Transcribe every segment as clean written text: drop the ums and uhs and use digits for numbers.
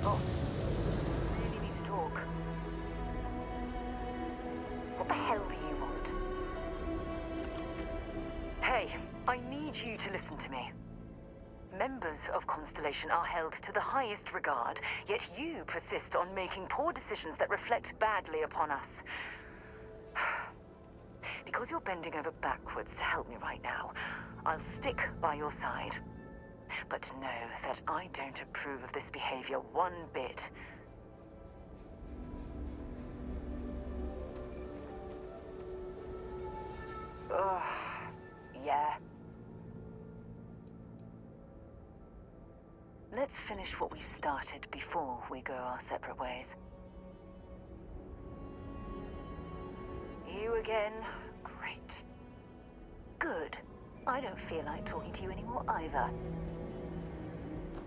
Oh, really need to talk. What the hell do you want? Hey, I need you to listen to me. Members of Constellation are held to the highest regard, yet you persist on making poor decisions that reflect badly upon us. Because you're bending over backwards to help me right now, I'll stick by your side. But know that I don't approve of this behavior one bit. Ugh, yeah. Let's finish what we've started before we go our separate ways. You again? Great. Good. I don't feel like talking to you anymore either.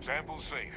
Sample's safe.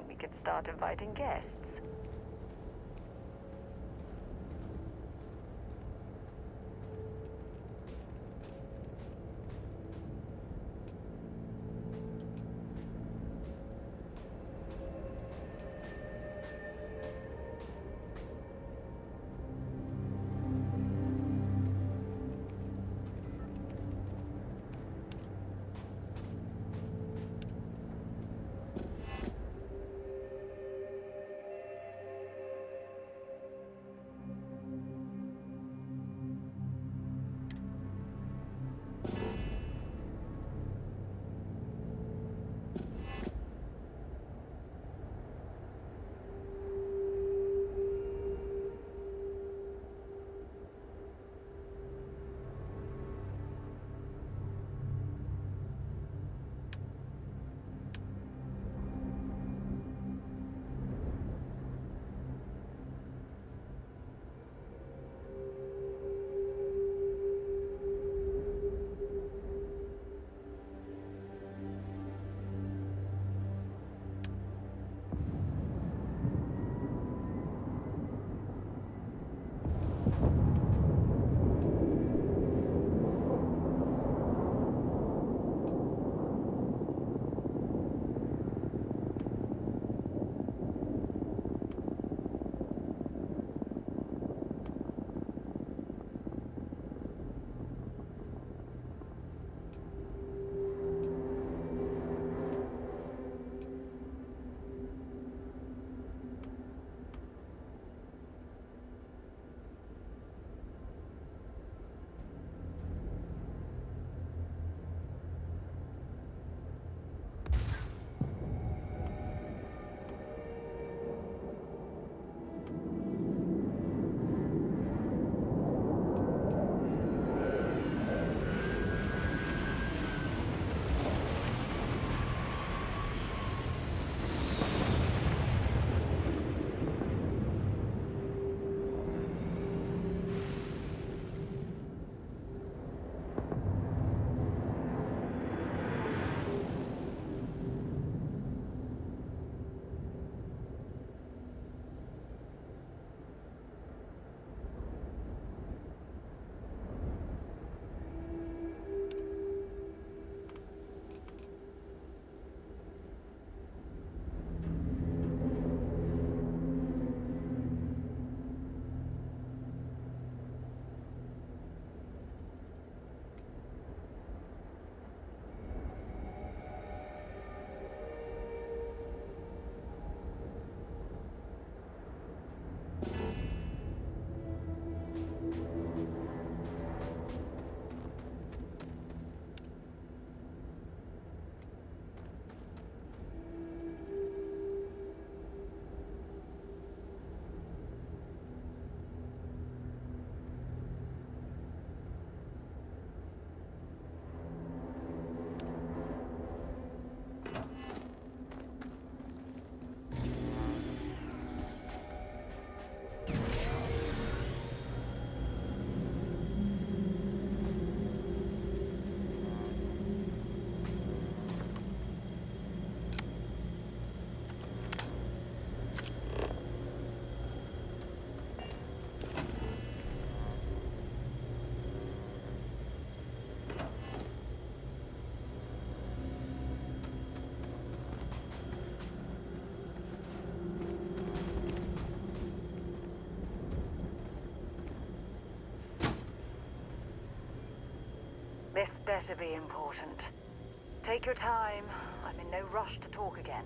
we could start inviting guests. This better be important. Take your time. I'm in no rush to talk again.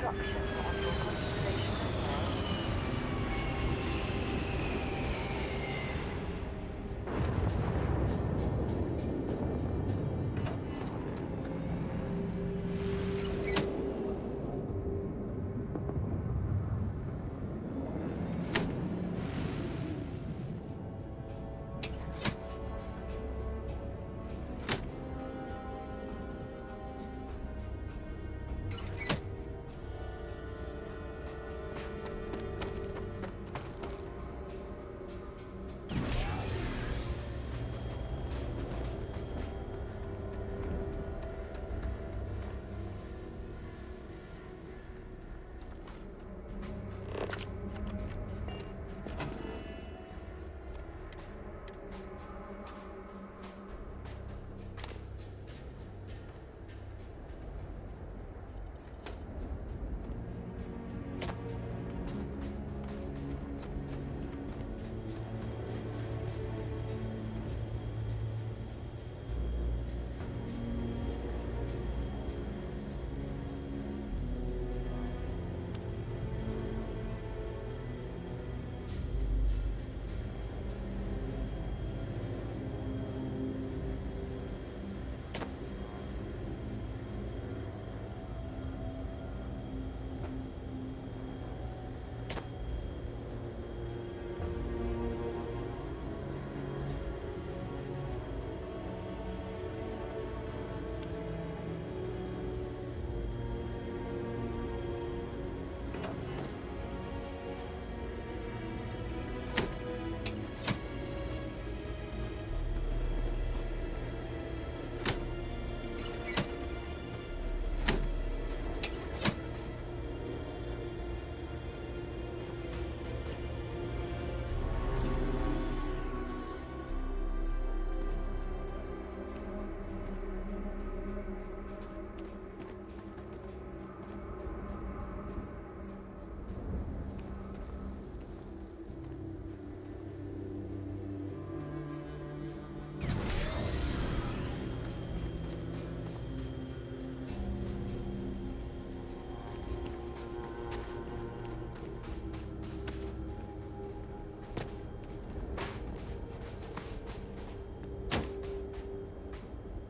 destruction on your constellation as well?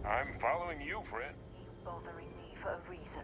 I'm following you, friend. You bothering me for a reason?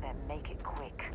Then make it quick.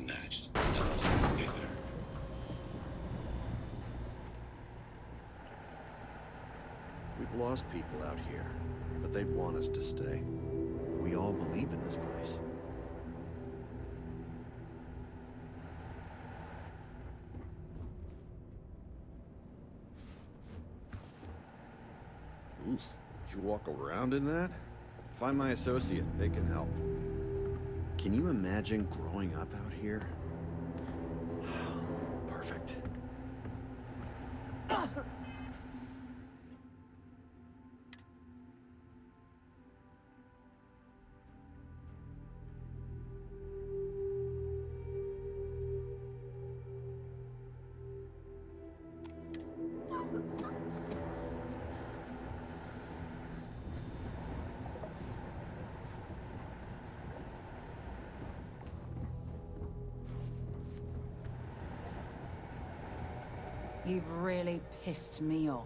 matched. No, yes, sir. We've lost people out here, but they want us to stay. We all believe in this place. Oof. You walk around in that? Find my associate, they can help. Can you imagine growing up out here? Perfect. You've really pissed me off.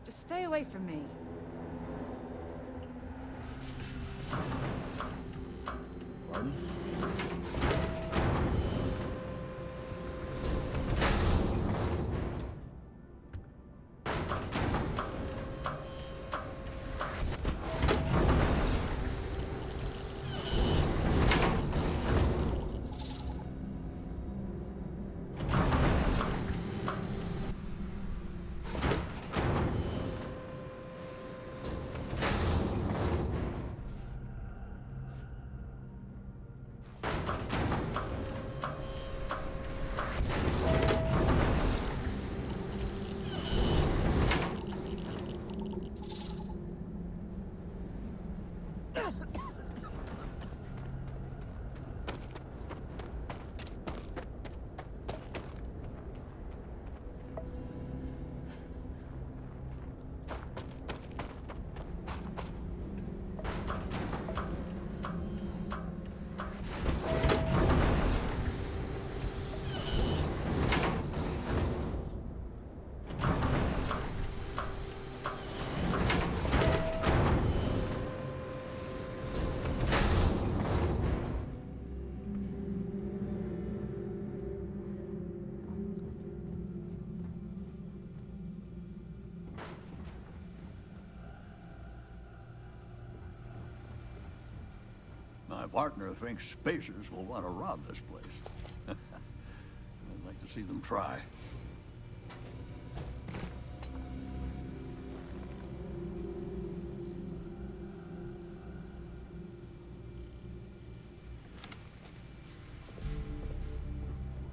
Just stay away from me. Pardon? My partner thinks spacers will want to rob this place. I'd like to see them try.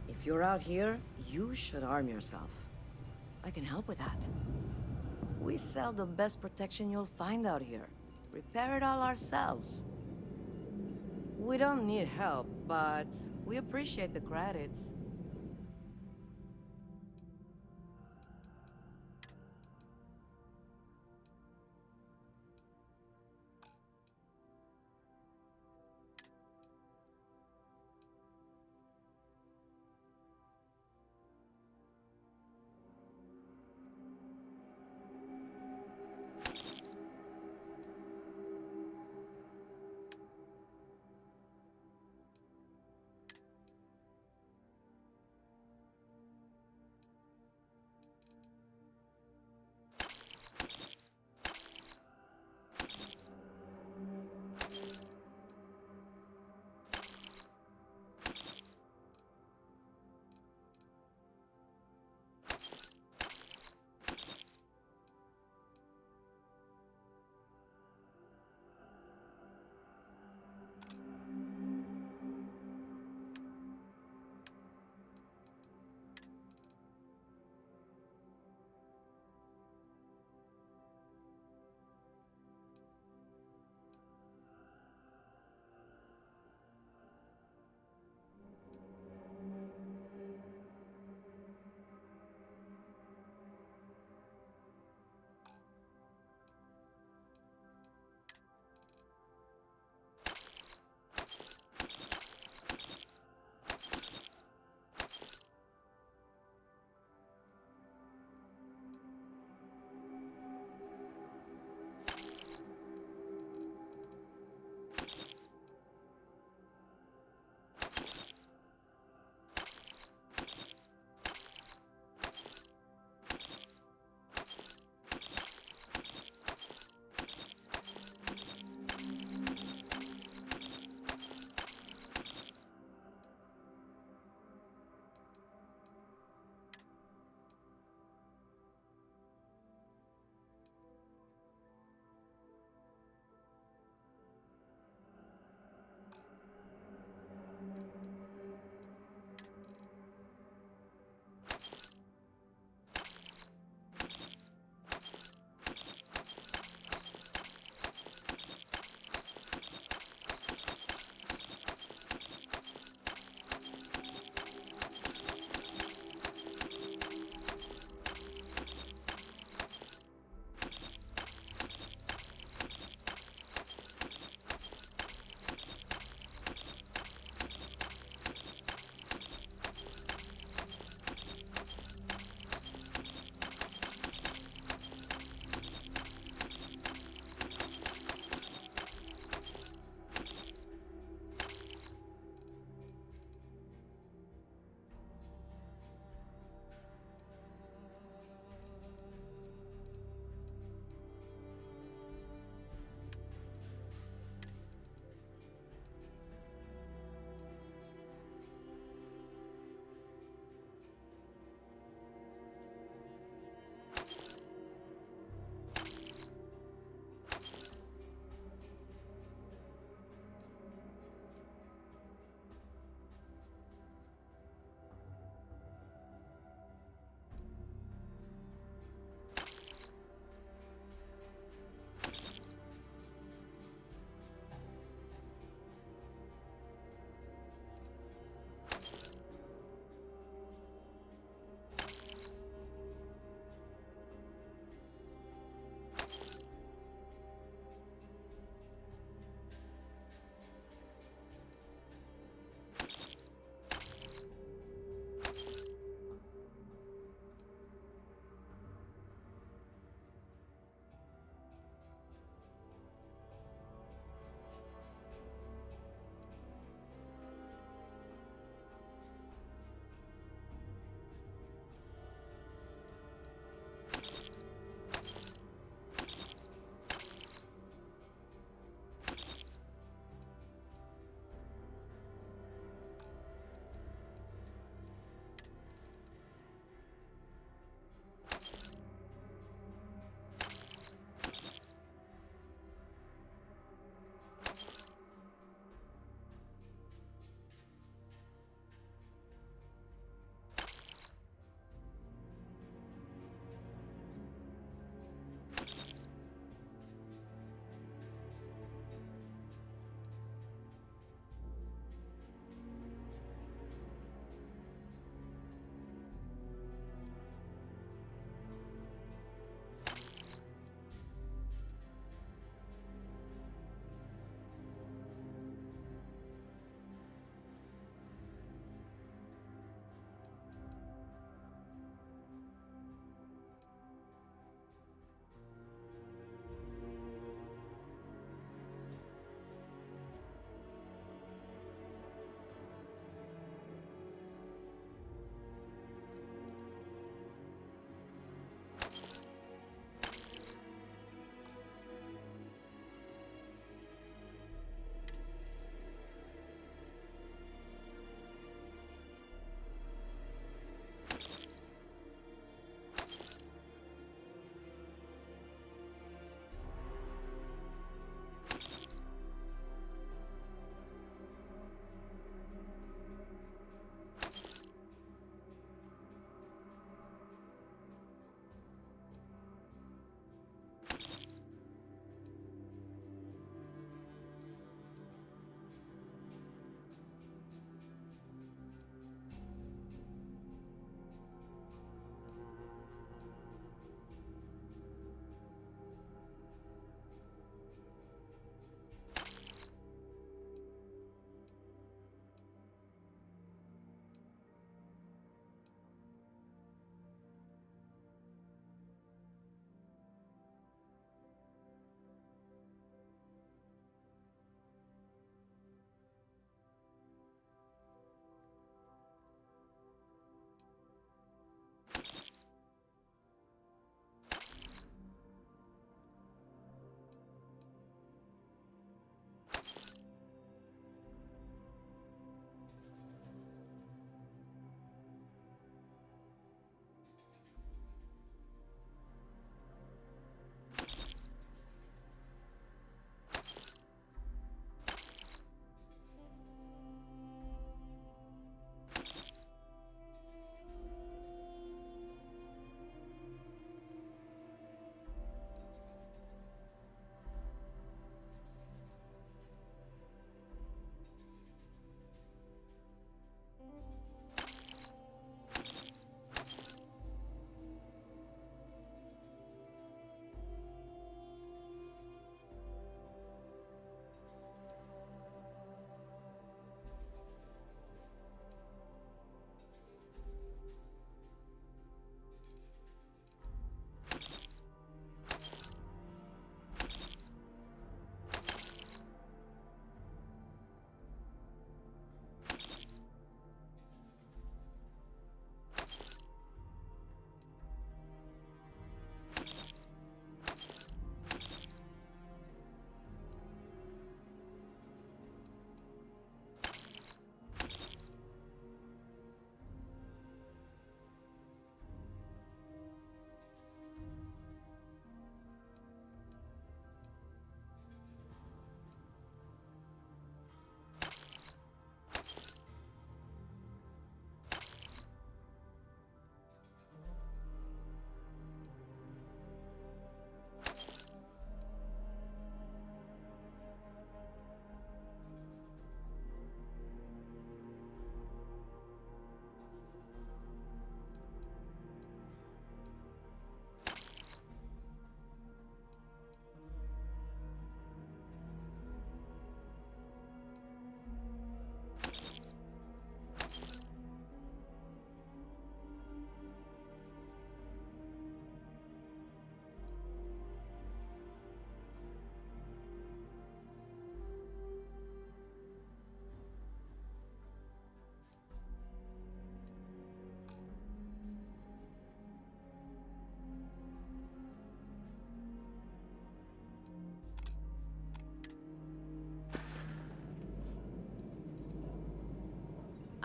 If you're out here, you should arm yourself. I can help with that. We sell the best protection you'll find out here. Repair it all ourselves. We don't need help, but we appreciate the credits.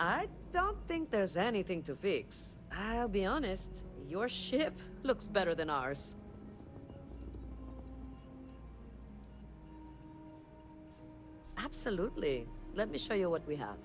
I don't think there's anything to fix. I'll be honest, your ship looks better than ours. Absolutely. Let me show you what we have.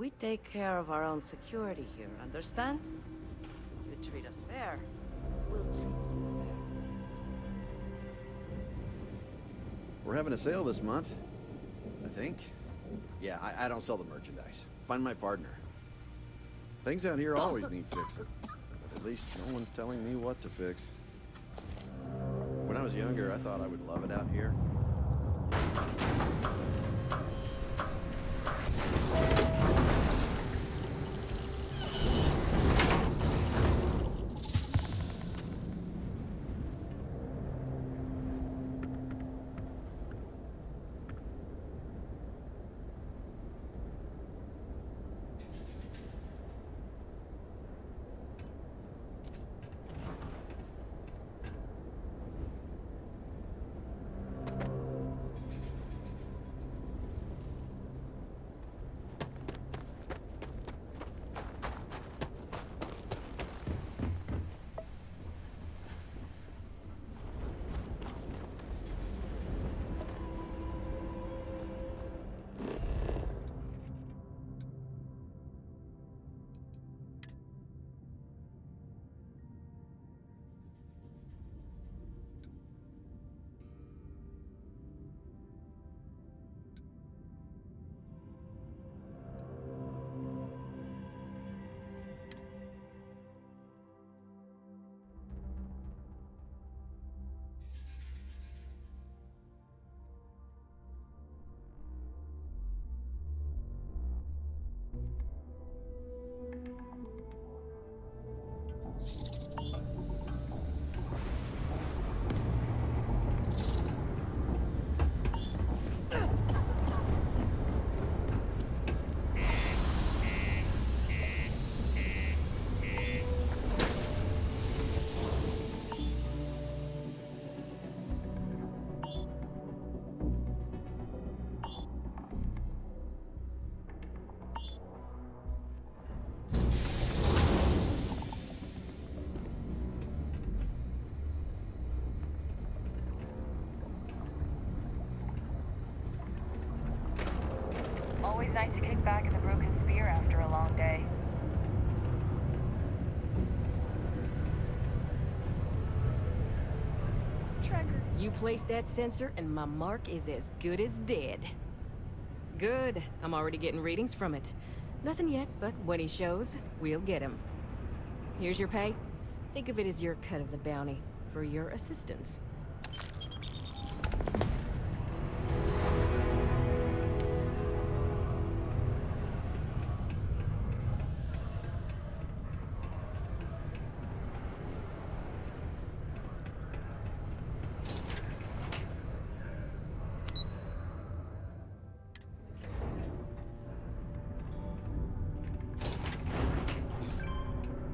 We take care of our own security here, understand? You treat us fair, we'll treat you fair. We're having a sale this month, I think. Yeah, I don't sell the merchandise. Find my partner. Things out here always need fixing. But at least no one's telling me what to fix. When I was younger, I thought I would love it out here. Always nice to kick back at the Broken Spear after a long day. Tracker, you place that sensor and my mark is as good as dead. Good. I'm already getting readings from it. Nothing yet, but when he shows, we'll get him. Here's your pay. Think of it as your cut of the bounty for your assistance.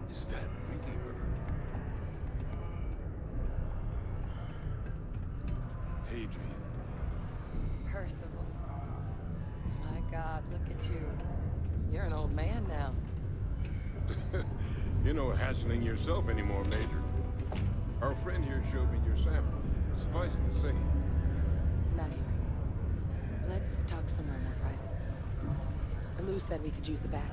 Is that really her? Hadrian. Percival. My God, look at you. You're an old man now. You're no hassling yourself anymore, Major. Our friend here showed me your sample. Suffice it to say. Not here. Let's talk somewhere more private. Lou said we could use the back.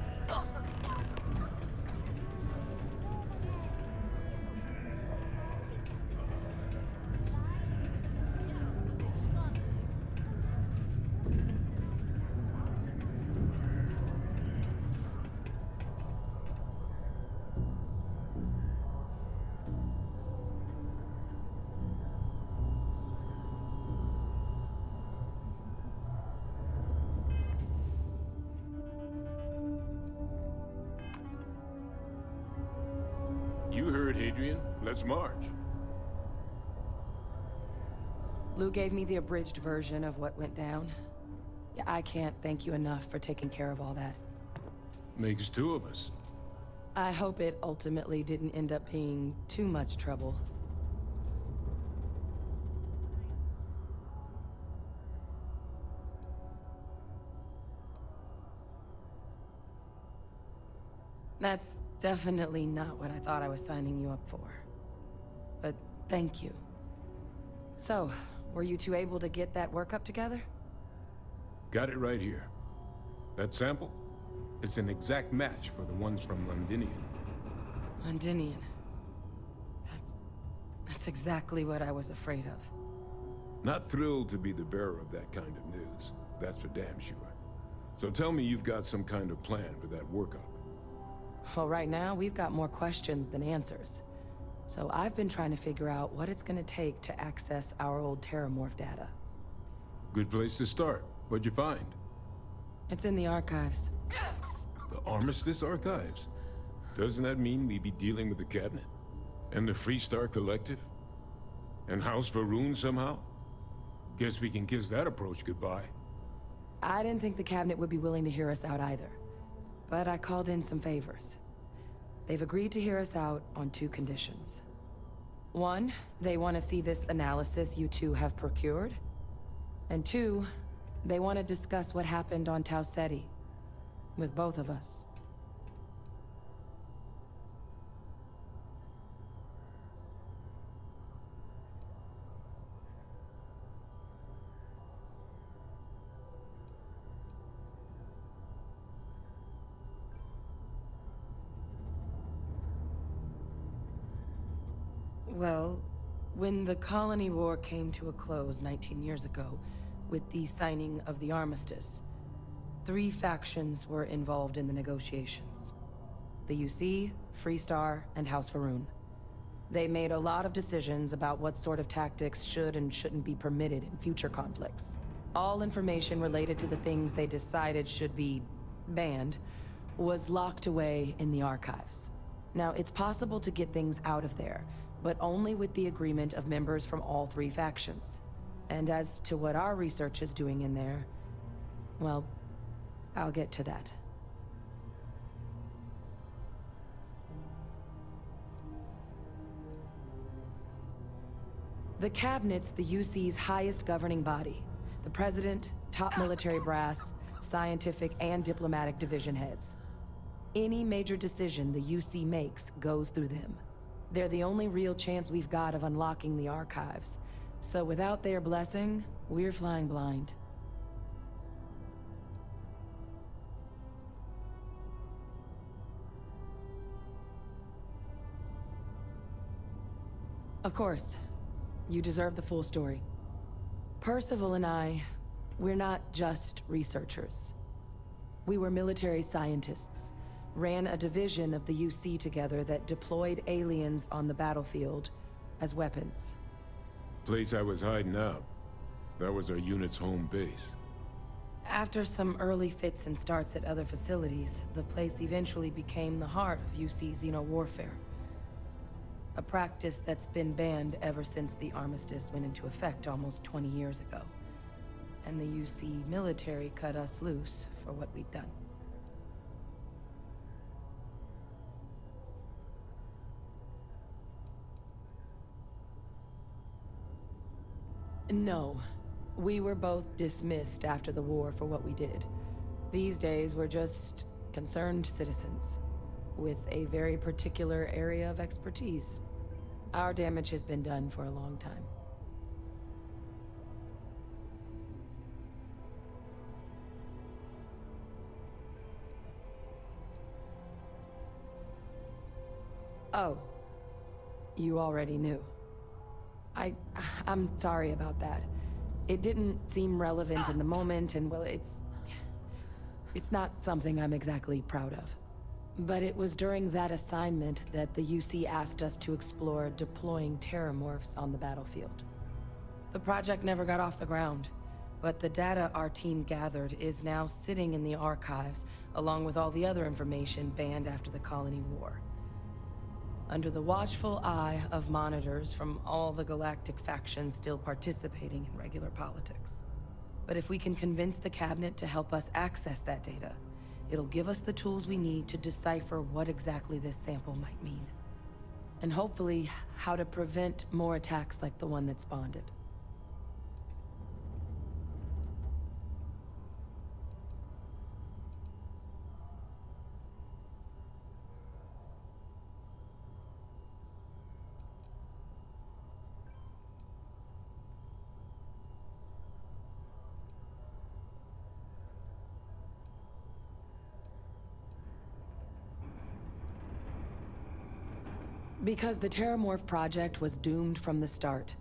You heard Hadrian. Let's march. Lou gave me the abridged version of what went down. Yeah, I can't thank you enough for taking care of all that. Makes two of us. I hope it ultimately didn't end up being too much trouble. That's definitely not what I thought I was signing you up for. But thank you. So, were you two able to get that workup together? Got it right here. That sample? It's an exact match for the ones from Londinium. Londinium. That's exactly what I was afraid of. Not thrilled to be the bearer of that kind of news. That's for damn sure. So tell me you've got some kind of plan for that workup. Well, right now, we've got more questions than answers. So I've been trying to figure out what it's gonna take to access our old Terramorph data. Good place to start. What'd you find? It's in the archives. The Armistice Archives? Doesn't that mean we'd be dealing with the Cabinet? And the Freestar Collective? And House Va'ruun somehow? Guess we can kiss that approach goodbye. I didn't think the Cabinet would be willing to hear us out either. But I called in some favors. They've agreed to hear us out on 2 conditions. 1, they want to see this analysis you two have procured. And 2, they want to discuss what happened on Tau Ceti. With both of us. Well, when the colony war came to a close 19 years ago, with the signing of the armistice, 3 factions were involved in the negotiations. The UC, Freestar, and House Va'ruun. They made a lot of decisions about what sort of tactics should and shouldn't be permitted in future conflicts. All information related to the things they decided should be banned was locked away in the archives. Now, it's possible to get things out of there, but only with the agreement of members from all 3 factions. And as to what our research is doing in there, well, I'll get to that. The Cabinet's the UC's highest governing body. The President, top military brass, scientific and diplomatic division heads. Any major decision the UC makes goes through them. They're the only real chance we've got of unlocking the archives. So without their blessing, we're flying blind. Of course. You deserve the full story. Percival and I, we're not just researchers. We were military scientists, ran a division of the UC together that deployed aliens on the battlefield as weapons. Place I was hiding out. That was our unit's home base. After some early fits and starts at other facilities, the place eventually became the heart of UC xeno-warfare. A practice that's been banned ever since the armistice went into effect almost 20 years ago. And the UC military cut us loose for what we'd done. No. We were both dismissed after the war for what we did. These days, we're just concerned citizens, with a very particular area of expertise. Our damage has been done for a long time. Oh. You already knew. I'm sorry about that. It didn't seem relevant in the moment, and well, it's not something I'm exactly proud of. But it was during that assignment that the UC asked us to explore deploying terramorphs on the battlefield. The project never got off the ground, but the data our team gathered is now sitting in the archives, along with all the other information banned after the colony war. Under the watchful eye of monitors from all the galactic factions still participating in regular politics. But if we can convince the Cabinet to help us access that data, it'll give us the tools we need to decipher what exactly this sample might mean. And hopefully, how to prevent more attacks like the one that spawned it. Because the Terramorph project was doomed from the start.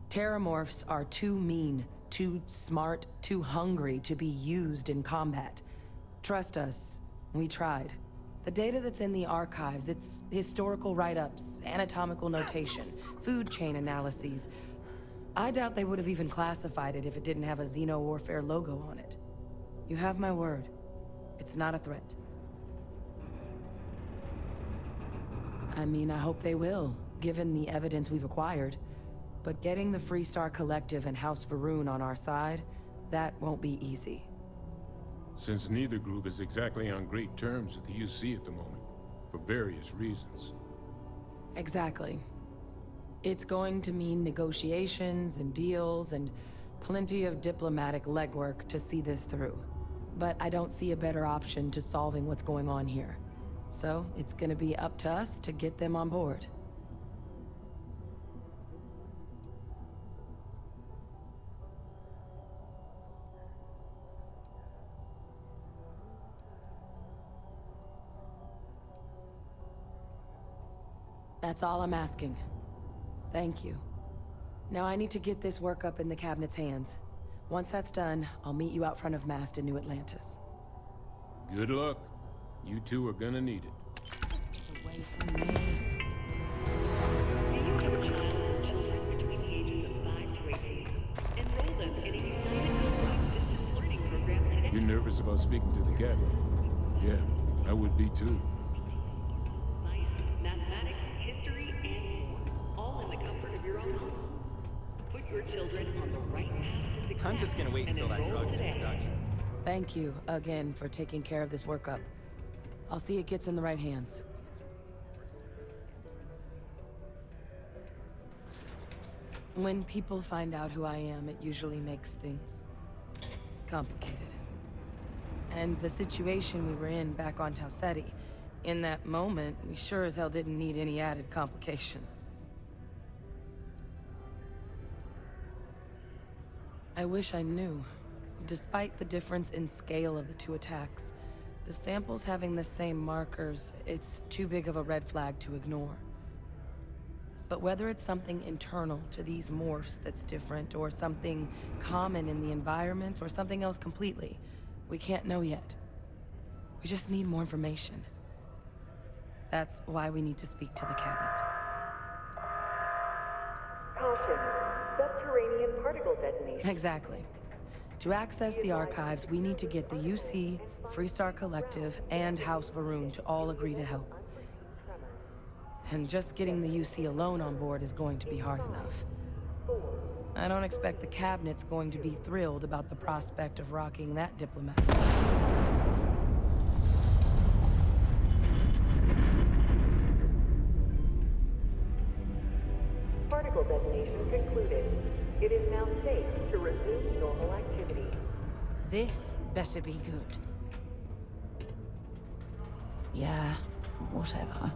Terramorphs are too mean, too smart, too hungry to be used in combat. Trust us, we tried. The data that's in the archives, it's historical write-ups, anatomical notation, food chain analyses. I doubt they would have even classified it if it didn't have a Xeno-warfare logo on it. You have my word. It's not a threat. I mean, I hope they will, given the evidence we've acquired. But getting the Freestar Collective and House Va'ruun on our side, that won't be easy. Since neither group is exactly on great terms with the UC at the moment, for various reasons. Exactly. It's going to mean negotiations and deals and plenty of diplomatic legwork to see this through. But I don't see a better option to solving what's going on here. So it's gonna be up to us to get them on board. That's all I'm asking. Thank you. Now I need to get this work up in the cabinet's hands. Once that's done, I'll meet you out front of Mast in New Atlantis. Good luck. You two are gonna need it. Just get away from me. You're nervous about speaking to the cabinet? Yeah, I would be too. Mathematics, history, and more. All in the comfort of your own home. Put your children on the right path to success. I'm just gonna wait until that drug's in production. Thank you again for taking care of this workup. I'll see it gets in the right hands. When people find out who I am, it usually makes things complicated. And the situation we were in back on Tau Ceti, in that moment, we sure as hell didn't need any added complications. I wish I knew. Despite the difference in scale of the two attacks, the samples having the same markers, it's too big of a red flag to ignore. But whether it's something internal to these morphs that's different, or something common in the environment, or something else completely, we can't know yet. We just need more information. That's why we need to speak to the cabinet. Caution. Subterranean particle detonation. Exactly. To access the archives, we need to get the UC, Freestar Collective, and House Va'ruun to all agree to help. And just getting the UC alone on board is going to be hard enough. I don't expect the cabinet's going to be thrilled about the prospect of rocking that diplomatic lesson. Particle detonation concluded. It is now safe to resume normal activity. This better be good. Yeah, whatever.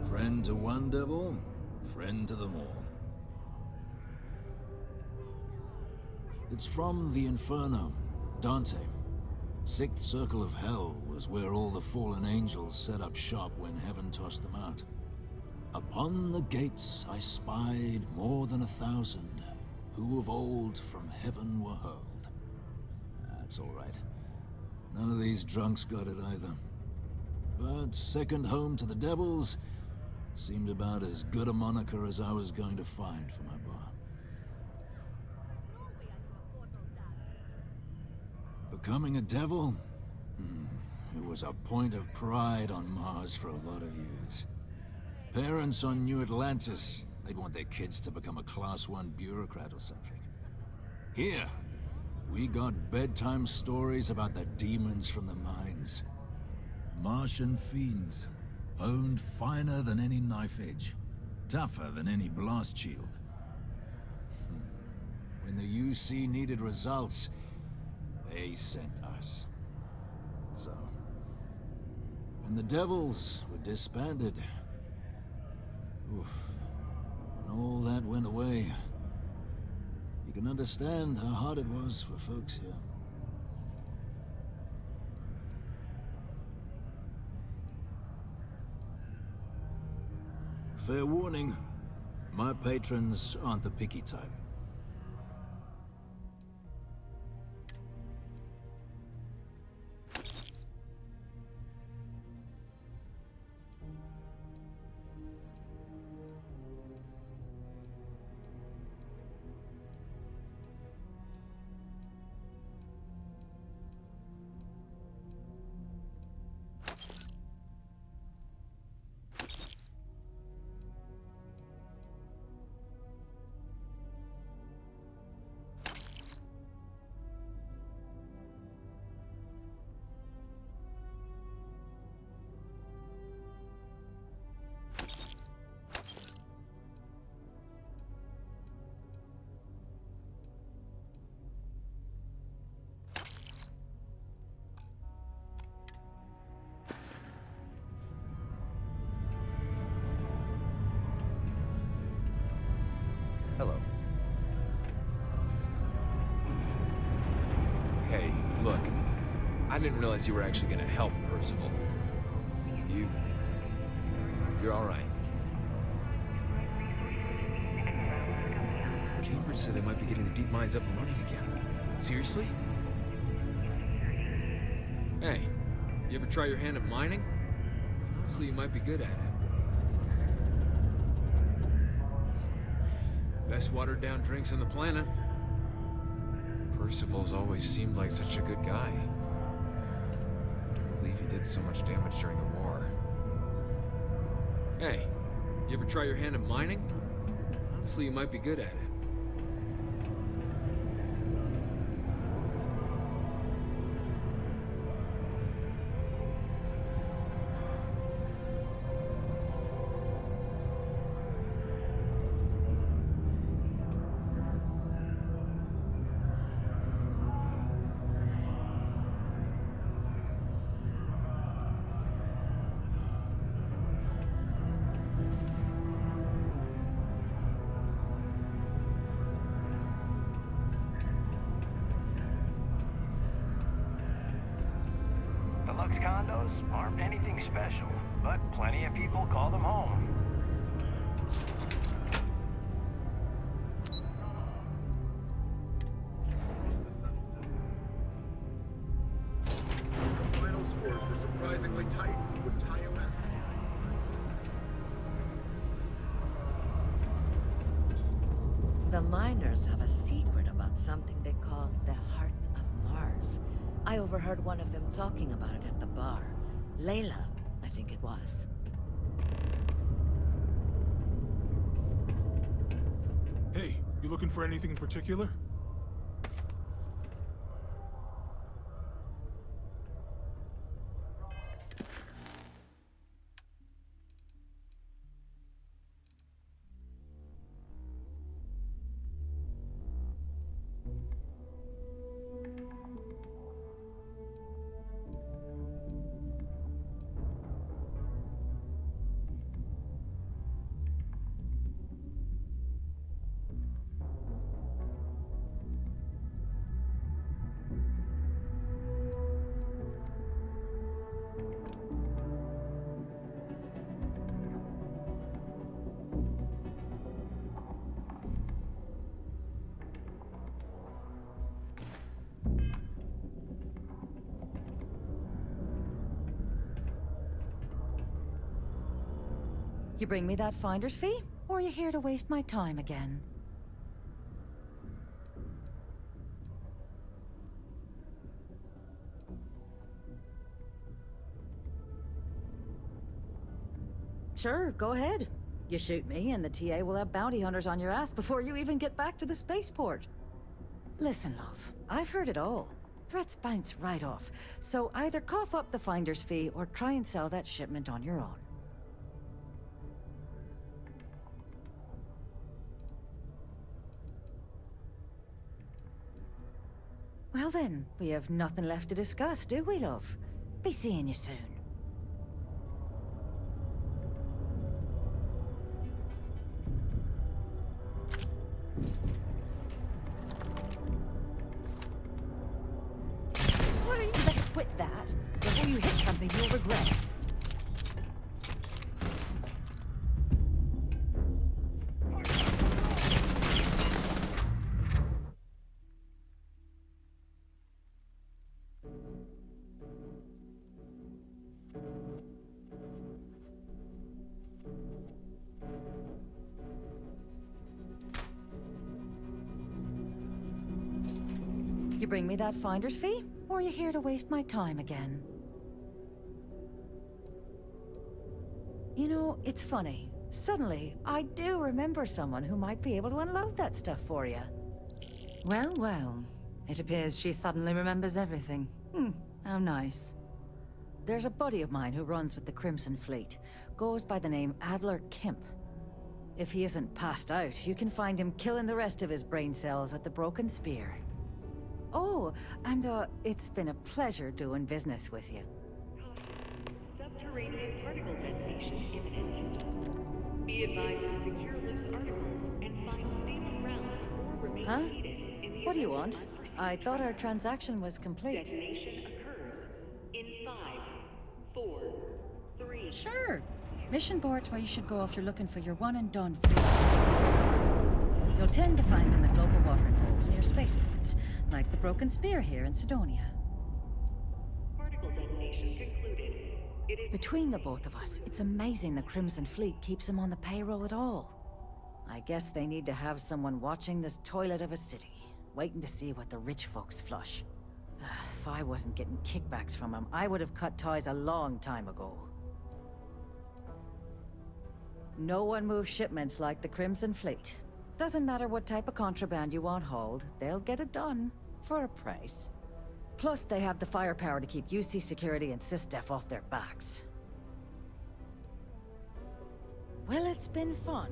Friend to one devil, friend to them all. It's from the Inferno, Dante. Sixth Circle of Hell was where all the fallen angels set up shop when heaven tossed them out. Upon the gates I spied more than 1,000, who of old from heaven were hurled. That's all right. None of these drunks got it either. But second home to the devils seemed about as good a moniker as I was going to find for my bar. Becoming a devil? It was a point of pride on Mars for a lot of years. Parents on New Atlantis, they'd want their kids to become a Class 1 bureaucrat or something. Here, we got bedtime stories about the demons from the mines. Martian fiends, honed finer than any knife edge, tougher than any blast shield. When the UC needed results, they sent us. So, when the devils were disbanded, when all that went away, you can understand how hard it was for folks here. Fair warning, my patrons aren't the picky type. Hello. Hey, look. I didn't realize you were actually gonna help Percival. You're alright. Cambridge said they might be getting the deep mines up and running again. Seriously? Hey, you ever try your hand at mining? Honestly, you might be good at it. Best watered down drinks on the planet. Percival's always seemed like such a good guy. Hard to believe he did so much damage during the war. Hey, you ever try your hand at mining? Honestly, you might be good at it. Deluxe condos aren't anything special, but plenty of people call them home. The final scores were surprisingly tight, with Tayo. The miners have a secret about something they call the Heart of Mars. I overheard one of them talking about it at the bar. Layla, I think it was. Hey, you looking for anything in particular? You bring me that finder's fee, or are you here to waste my time again? Sure, go ahead. You shoot me, and the TA will have bounty hunters on your ass before you even get back to the spaceport. Listen, love, I've heard it all. Threats bounce right off, so either cough up the finder's fee or try and sell that shipment on your own. Well then, we have nothing left to discuss, do we, love? Be seeing you soon. What are you? Better quit that. Before you hit something you'll regret. bring me that finder's fee, or are you here to waste my time again? You know, it's funny. Suddenly, I do remember someone who might be able to unload that stuff for you. Well, well. It appears she suddenly remembers everything. How nice. There's a buddy of mine who runs with the Crimson Fleet. Goes by the name Adler Kemp. If he isn't passed out, you can find him killing the rest of his brain cells at the Broken Spear. Oh, and it's been a pleasure doing business with you. Subterranean particle detonation imminent. Be advised to secure loose articles and find stable ground or remain Huh? seated in the What do you event want? of unforeseen I thought our tragedy. transaction was complete. Detonation occurs in 5, 4, 3. Sure. Mission board's where you should go if you're looking for your one-and-done freelance jobs. You'll tend to find them at local watering holes near spaceports, like the Broken Spear here in Cydonia. Particle detonation concluded. It is Between the both of us, it's amazing the Crimson Fleet keeps them on the payroll at all. I guess they need to have someone watching this toilet of a city, waiting to see what the rich folks flush. If I wasn't getting kickbacks from them, I would have cut ties a long time ago. No one moves shipments like the Crimson Fleet. Doesn't matter what type of contraband you want hauled, they'll get it done, for a price. Plus, they have the firepower to keep UC Security and SysDef off their backs. Well, it's been fun.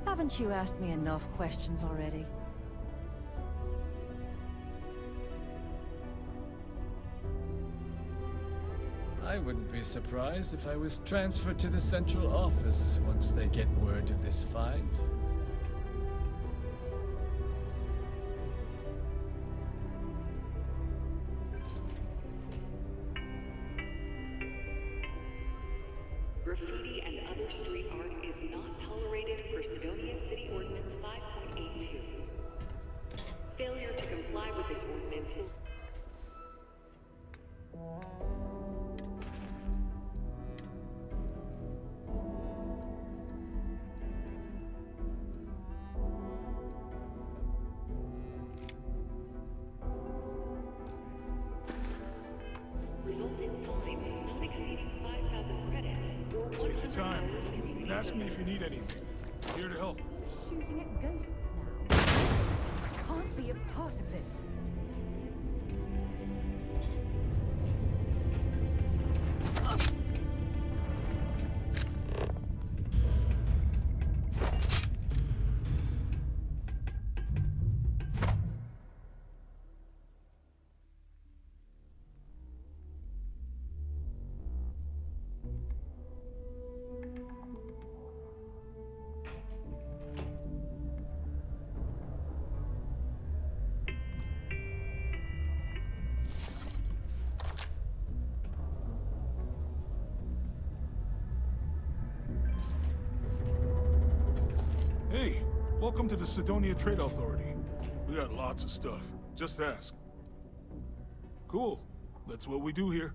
Haven't you asked me enough questions already? I wouldn't be surprised if I was transferred to the central office once they get word of this find. graffiti and other street art is not tolerated per Cydonia City Ordinance 5.82. Failure to comply with this ordinance will... result in fines not exceeding 5,000 credits or Take your time. $100 And ask me if you need anything. I'm here to help. Shooting at ghosts now. Can't be a part of this. Hey, welcome to the Cydonia Trade Authority. We got lots of stuff. Just ask. Cool. That's what we do here.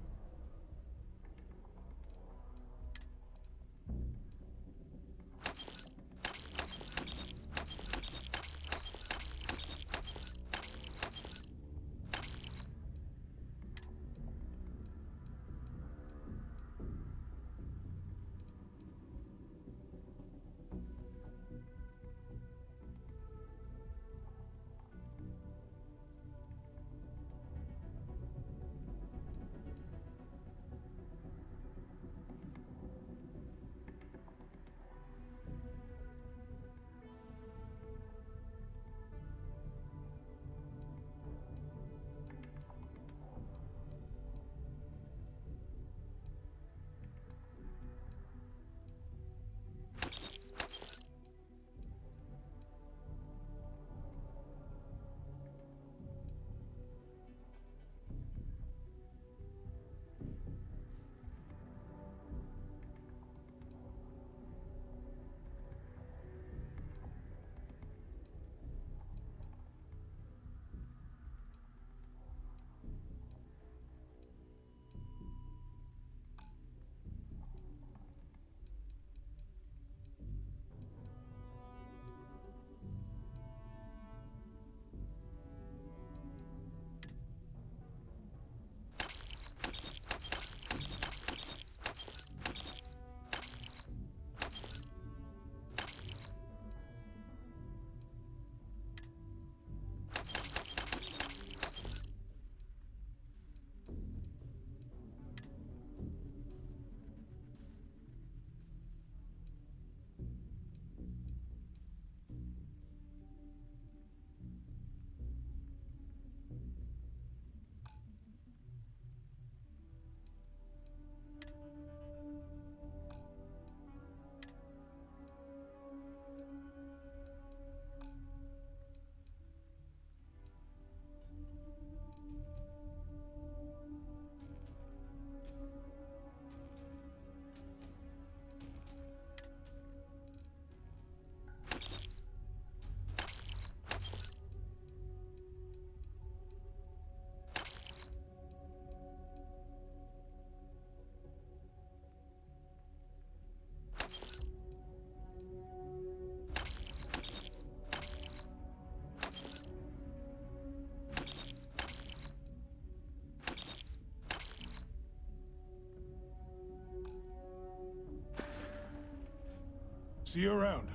See you around.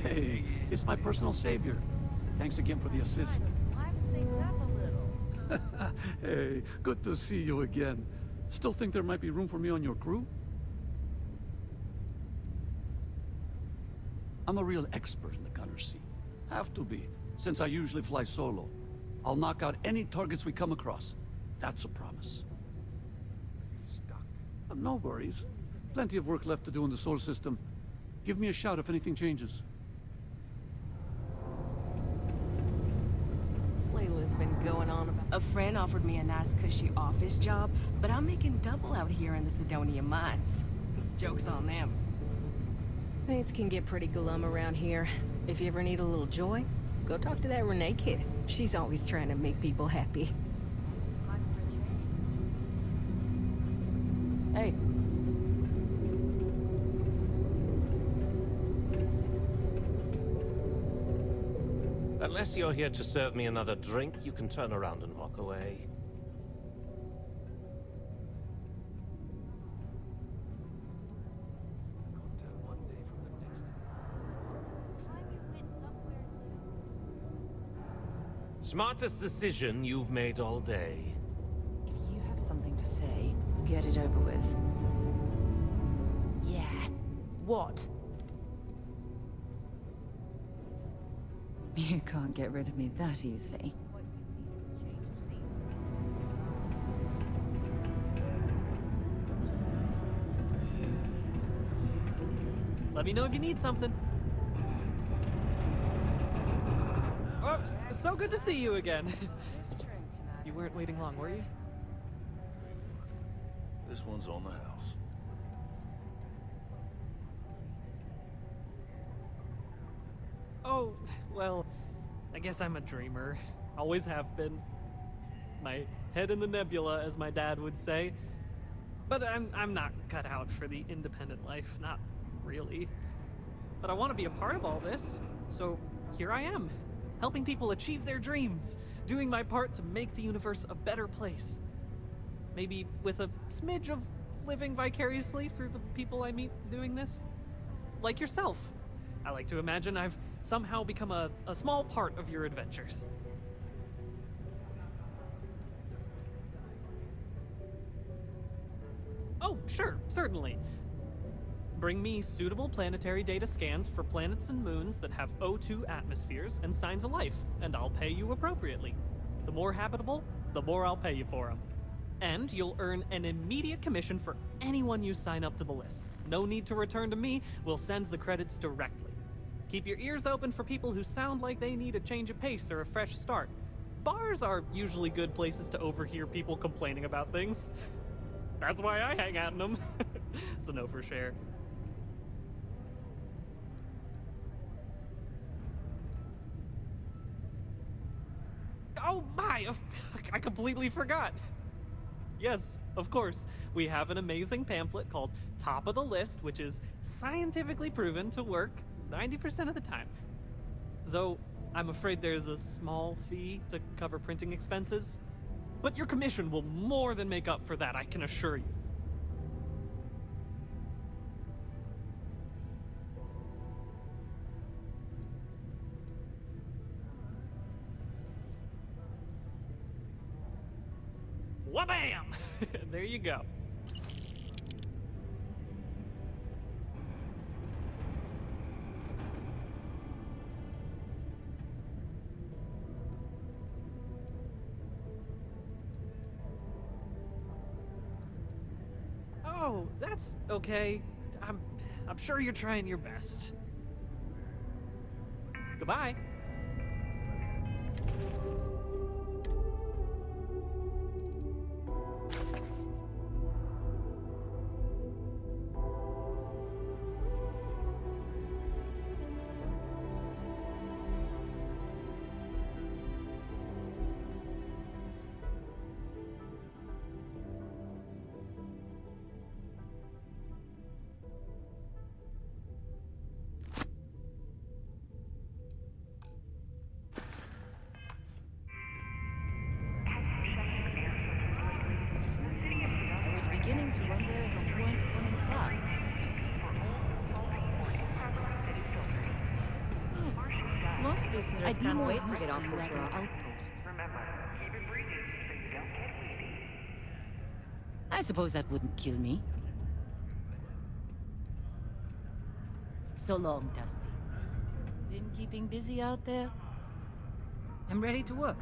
Hey, it's my personal savior. Thanks again for the assist. Hey, good to see you again. Still think there might be room for me on your crew? I'm a real expert in the gunner seat. Have to be, since I usually fly solo. I'll knock out any targets we come across. That's a promise. Stuck. No worries. Plenty of work left to do in the solar system. Give me a shout if anything changes. Layla's been going on about... A friend offered me a nice cushy office job, but I'm making double out here in the Cydonia mines. Joke's on them. Things can get pretty glum around here. If you ever need a little joy, go talk to that Renee kid. She's always trying to make people happy. Hey. Unless you're here to serve me another drink, you can turn around and walk away. Smartest decision you've made all day. If you have something to say, get it over with. Yeah. What? You can't get rid of me that easily. Let me know if you need something. Oh, so good to see you again. You weren't waiting long, were you? This one's on the house. Oh, well, I guess I'm a dreamer. Always have been. My head in the nebula, as my dad would say. But I'm not cut out for the independent life, not really. But I want to be a part of all this, so here I am, helping people achieve their dreams, doing my part to make the universe a better place. Maybe with a smidge of living vicariously through the people I meet doing this. Like yourself. I like to imagine I've somehow become a small part of your adventures. Oh, sure, certainly. Bring me suitable planetary data scans for planets and moons that have O2 atmospheres and signs of life, and I'll pay you appropriately. The more habitable, the more I'll pay you for them. And you'll earn an immediate commission for anyone you sign up to the list. No need to return to me, we'll send the credits directly. Keep your ears open for people who sound like they need a change of pace or a fresh start. Bars are usually good places to overhear people complaining about things. That's why I hang out in them. So no for share. Oh my, I completely forgot. Yes, of course. We have an amazing pamphlet called Top of the List, which is scientifically proven to work 90% of the time. Though, I'm afraid there's a small fee to cover printing expenses. But your commission will more than make up for that, I can assure you. Wha-bam! There you go. Oh, that's okay. I'm sure you're trying your best. Goodbye. beginning to wonder if you weren't coming back. Most visitors can't wait to get off this rock. I suppose that wouldn't kill me. So long, Dusty. Been keeping busy out there? I'm ready to work.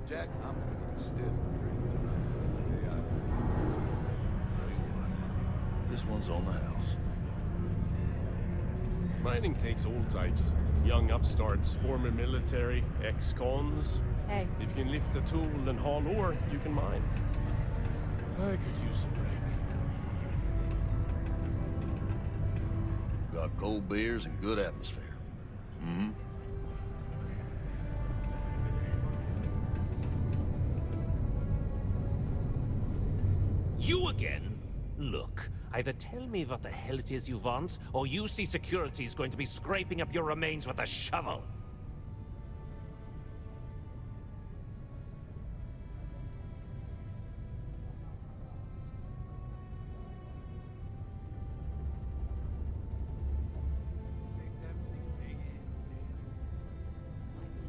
Jack, I'm gonna get a stiff drink tonight. Day out. Tell you what, this one's on the house. Mining takes all types. Young upstarts, former military, ex-cons. Hey. If you can lift a tool and haul ore, you can mine. I could use a break. We've got cold beers and good atmosphere. Mm-hmm. You again? Look, either tell me what the hell it is you want, or you see security's going to be scraping up your remains with a shovel.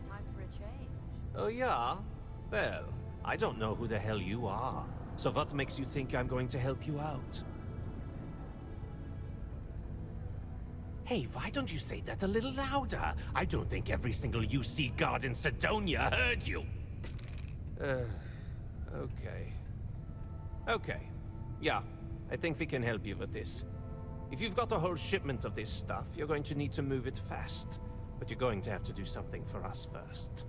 Time for a change. Oh yeah? Well, I don't know who the hell you are. So what makes you think I'm going to help you out? Hey, why don't you say that a little louder? I don't think every single UC guard in Cydonia heard you. Okay. Okay. Yeah, I think we can help you with this. If you've got a whole shipment of this stuff, you're going to need to move it fast. But you're going to have to do something for us first.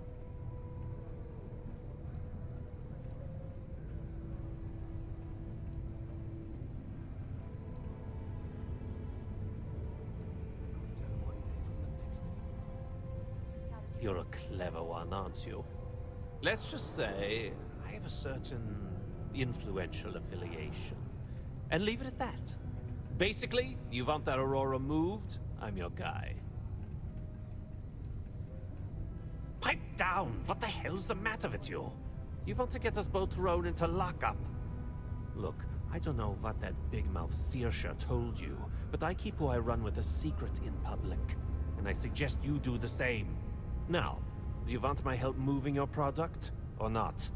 You're a clever one, aren't you? Let's just say I have a certain influential affiliation. And leave it at that. Basically, you want that Aurora moved, I'm your guy. Pipe down! What the hell's the matter with you? You want to get us both thrown into lockup? Look, I don't know what that big-mouth Saoirse told you, but I keep who I run with a secret in public. And I suggest you do the same. Now, do you want my help moving your product, or not?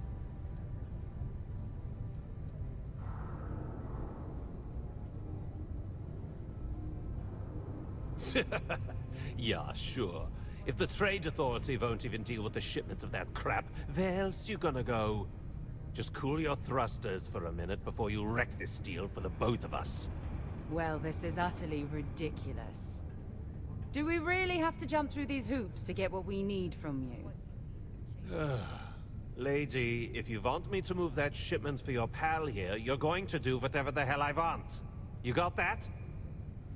Yeah, sure. If the Trade Authority won't even deal with the shipment of that crap, where else you gonna go? Just cool your thrusters for a minute before you wreck this deal for the both of us. Well, this is utterly ridiculous. Do we really have to jump through these hoops to get what we need from you? Lady, if you want me to move that shipment for your pal here, you're going to do whatever the hell I want. You got that?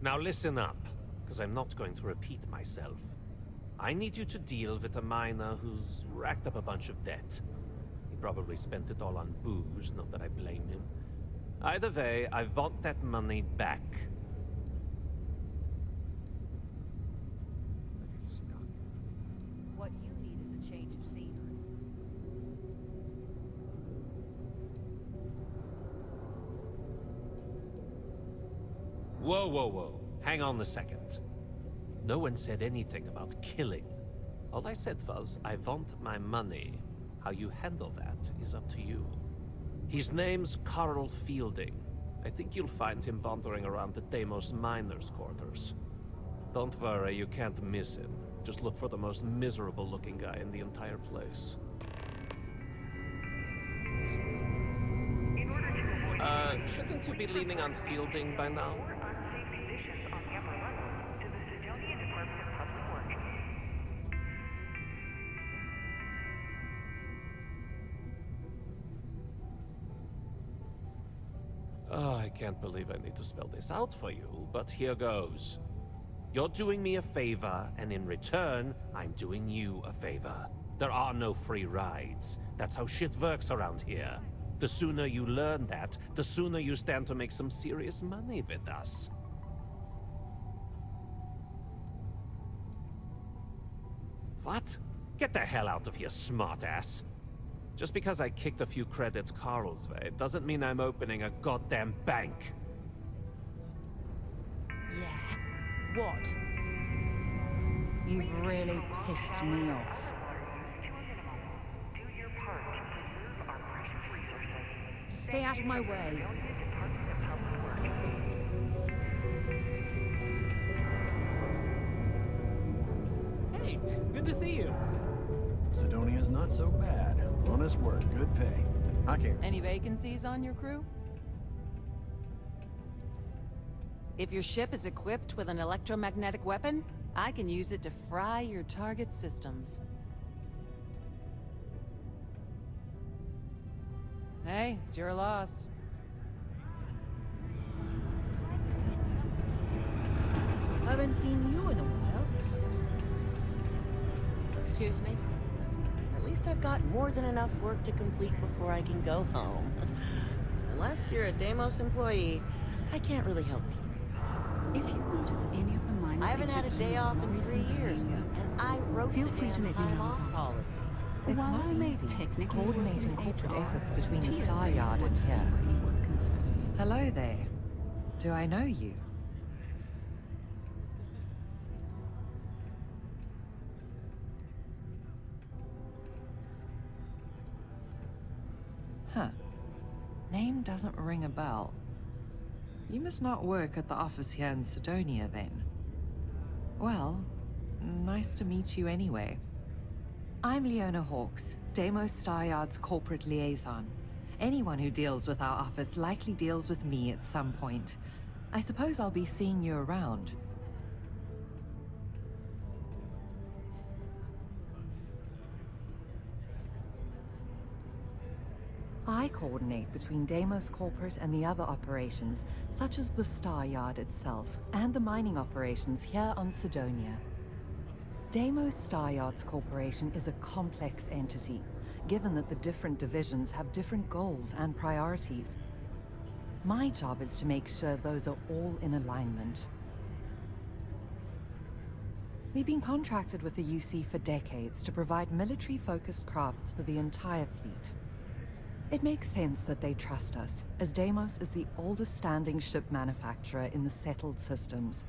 Now listen up, because I'm not going to repeat myself. I need you to deal with a miner who's racked up a bunch of debt. He probably spent it all on booze, not that I blame him. Either way, I want that money back. What you need is a change of scenery. Whoa, whoa, whoa. Hang on a second. No one said anything about killing. All I said was, I want my money. How you handle that is up to you. His name's Carl Fielding. I think you'll find him wandering around the Deimos miners' quarters. Don't worry, you can't miss him. Just look for the most miserable-looking guy in the entire place. Shouldn't you be leaning on Fielding by now? Oh, I can't believe I need to spell this out for you, but here goes. You're doing me a favor, and in return, I'm doing you a favor. There are no free rides. That's how shit works around here. The sooner you learn that, the sooner you stand to make some serious money with us. What? Get the hell out of here, smartass. Just because I kicked a few credits Carl's way doesn't mean I'm opening a goddamn bank. Yeah. What? You've really pissed me off. Just stay out of my way. Hey, good to see you. Cydonia's not so bad. Honest work, good pay. I can't. Any vacancies on your crew? If your ship is equipped with an electromagnetic weapon, I can use it to fry your target systems. Hey, it's your loss. Haven't seen you in a while. Excuse me? At least I've got more than enough work to complete before I can go home. Unless you're a Deimos employee, I can't really help you. If you notice any of the miners I haven't had a day off in 3 years, behavior, and I wrote feel the free to damn let me time know off about it. policy. It's While not I may easy technically coordinating work in corporate HR, efforts between the Tia Star may Yard want and to see here. for any work concerns. Hello there. Do I know you? Huh. Name doesn't ring a bell. You must not work at the office here in Cydonia, then. Well, nice to meet you anyway. I'm Leona Hawks, Deimos Star Yard's corporate liaison. Anyone who deals with our office likely deals with me at some point. I suppose I'll be seeing you around. I coordinate between Deimos Corporate and the other operations, such as the Star Yard itself, and the mining operations here on Cydonia. Deimos Star Yards Corporation is a complex entity, given that the different divisions have different goals and priorities. My job is to make sure those are all in alignment. We've been contracted with the UC for decades to provide military-focused crafts for the entire fleet. It makes sense that they trust us, as Deimos is the oldest standing ship manufacturer in the settled systems.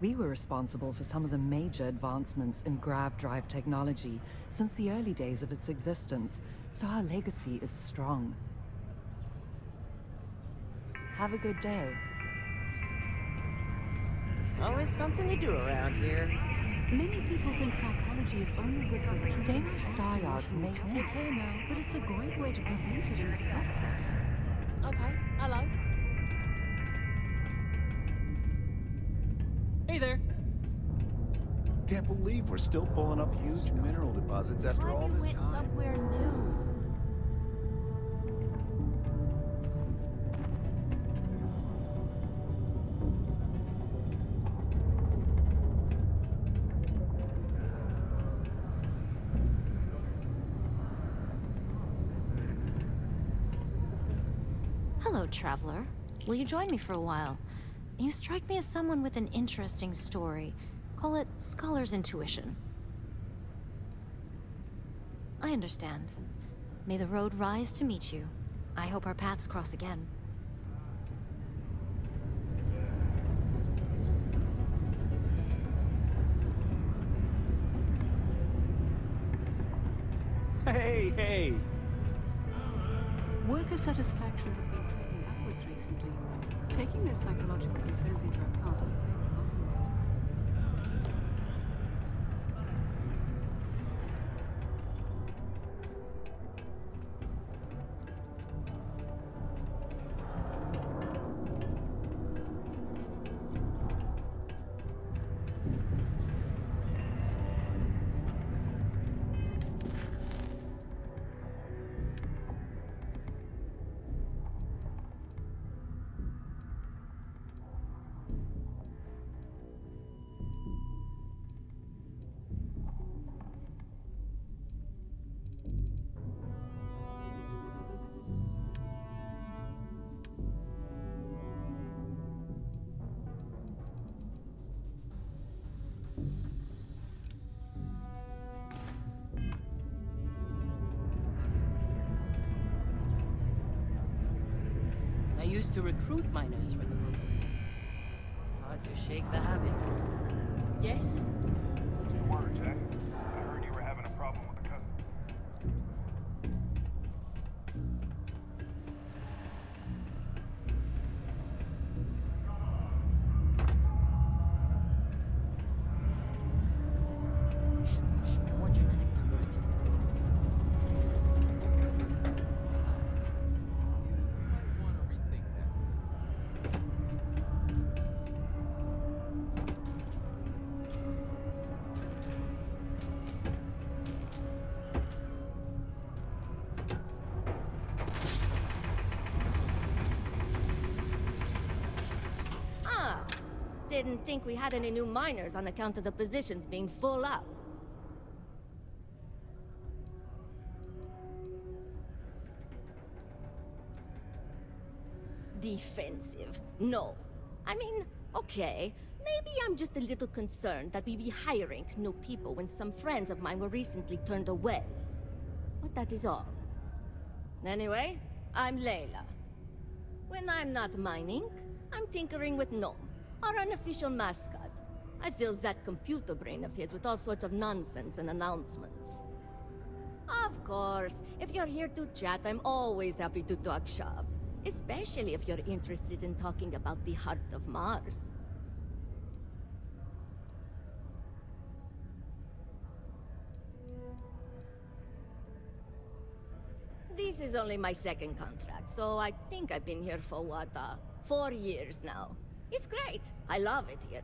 We were responsible for some of the major advancements in grav drive technology since the early days of its existence, so our legacy is strong. Have a good day. There's always something to do around here. Many people think psychology is only good for treating Deimos Star Yards may take care now, but it's a great way to prevent it in the first place. Okay, hello. Hey there. Can't believe we're still pulling up huge mineral deposits after all this Went time. somewhere new. Hello, traveler. Will you join me for a while? You strike me as someone with an interesting story. Call it scholar's intuition. I understand. May the road rise to meet you. I hope our paths cross again. Hey! Worker satisfaction has been trending upwards recently. Taking their psychological concerns into account has played a part in that. I used to recruit miners for the purpose. It's hard to shake the habit. Yes? What's the word, Jack? I heard you were having a problem with a customer. We should push for more genetic diversity programs. The facilities he's got. Didn't think we had any new miners on account of the positions being full up. Defensive. No. I mean, okay. Maybe I'm just a little concerned that we be hiring new people when some friends of mine were recently turned away. But that is all. Anyway, I'm Layla. When I'm not mining, I'm tinkering with Gnome, our unofficial mascot. I fill that computer brain of his with all sorts of nonsense and announcements. Of course, if you're here to chat, I'm always happy to talk shop. Especially if you're interested in talking about the heart of Mars. This is only my second contract, so I think I've been here for what, 4 years now. It's great. I love it here.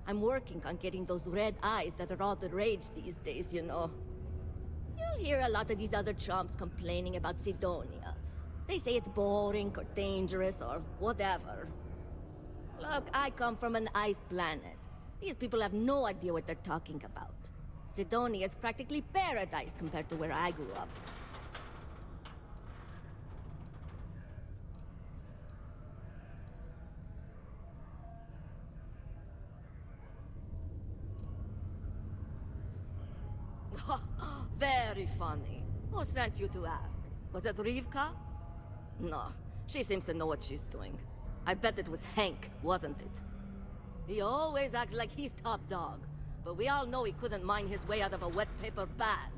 I'm working on getting those red eyes that are all the rage these days, you know. You'll hear a lot of these other chumps complaining about Cydonia. They say it's boring or dangerous or whatever. Look, I come from an ice planet. These people have no idea what they're talking about. Cydonia is practically paradise compared to where I grew up. Very funny. Who sent you to ask? Was it Rivka? No, she seems to know what she's doing. I bet it was Hank, wasn't it? He always acts like he's top dog, but we all know he couldn't mine his way out of a wet paper bag.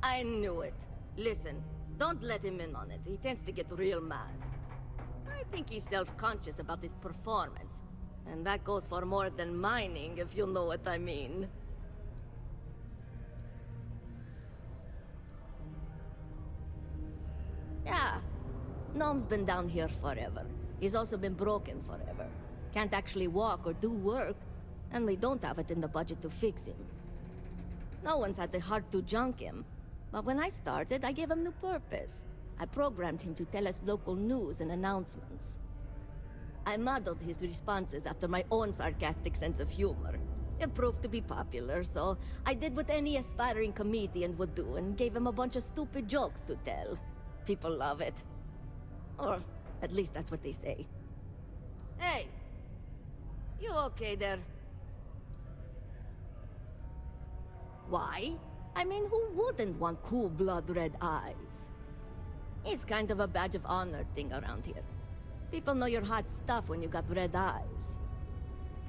I knew it. Listen, don't let him in on it. He tends to get real mad. I think he's self-conscious about his performance. And that goes for more than mining, if you know what I mean. Yeah. Gnome's been down here forever. He's also been broken forever. Can't actually walk or do work, and we don't have it in the budget to fix him. No one's had the heart to junk him. But when I started, I gave him new purpose. I programmed him to tell us local news and announcements. I modeled his responses after my own sarcastic sense of humor. It proved to be popular, so I did what any aspiring comedian would do and gave him a bunch of stupid jokes to tell. People love it. Or at least that's what they say. Hey! You okay there? Why? I mean, who wouldn't want cool blood red eyes? It's kind of a badge of honor thing around here. People know you're hot stuff when you got red eyes.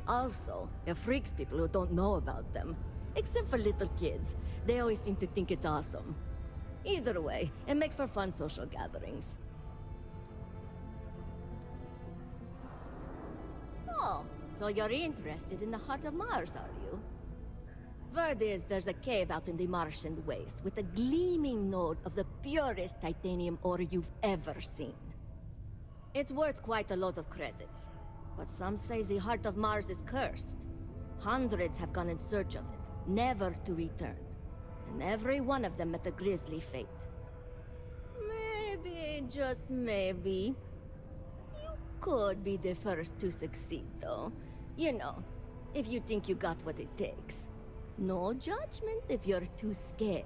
Also, it freaks people who don't know about them. Except for little kids. They always seem to think it's awesome. Either way, it makes for fun social gatherings. Oh, so you're interested in the heart of Mars, are you? Word is there's a cave out in the Martian waste with a gleaming node of the purest titanium ore you've ever seen. It's worth quite a lot of credits, but some say the heart of Mars is cursed. Hundreds have gone in search of it, never to return. And every one of them met a grisly fate. Maybe, just maybe, you could be the first to succeed, though. You know, if you think you got what it takes. No judgment if you're too scared.